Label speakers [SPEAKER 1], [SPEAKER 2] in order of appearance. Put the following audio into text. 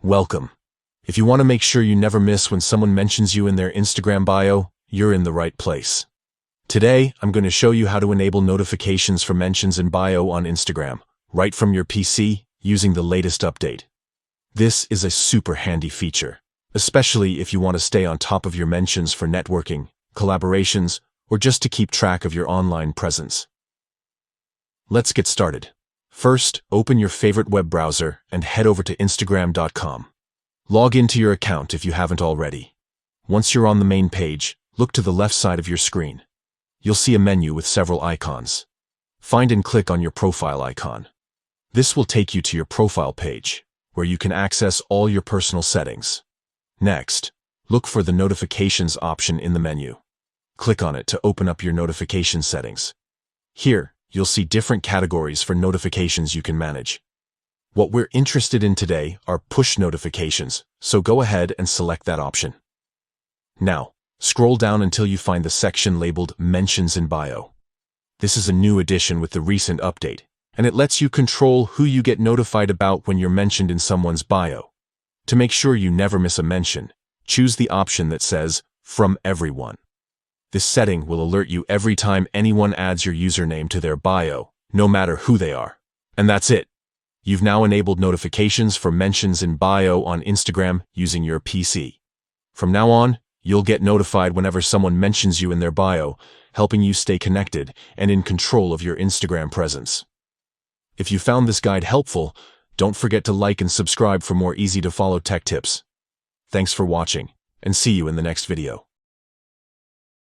[SPEAKER 1] Welcome. If you want to make sure you never miss when someone mentions you in their Instagram bio, you're in the right place. Today, I'm going to show you how to enable notifications for mentions in bio on Instagram, right from your PC, using the latest update. This is a super handy feature, especially if you want to stay on top of your mentions for networking, collaborations, or just to keep track of your online presence. Let's get started. First, open your favorite web browser and head over to Instagram.com. Log into your account if you haven't already. Once you're on the main page, look to the left side of your screen. You'll see a menu with several icons. Find and click on your profile icon. This will take you to your profile page, where you can access all your personal settings. Next, look for the notifications option in the menu. Click on it to open up your notification settings. Here, you'll see different categories for notifications you can manage. What we're interested in today are push notifications, so go ahead and select that option. Now, scroll down until you find the section labeled Mentions in Bio. This is a new addition with the recent update, and it lets you control who you get notified about when you're mentioned in someone's bio. To make sure you never miss a mention, choose the option that says From Everyone. This setting will alert you every time anyone adds your username to their bio, no matter who they are. And that's it. You've now enabled notifications for mentions in bio on Instagram using your PC. From now on, you'll get notified whenever someone mentions you in their bio, helping you stay connected and in control of your Instagram presence. If you found this guide helpful, don't forget to like and subscribe for more easy-to-follow tech tips. Thanks for watching, and see you in the next video.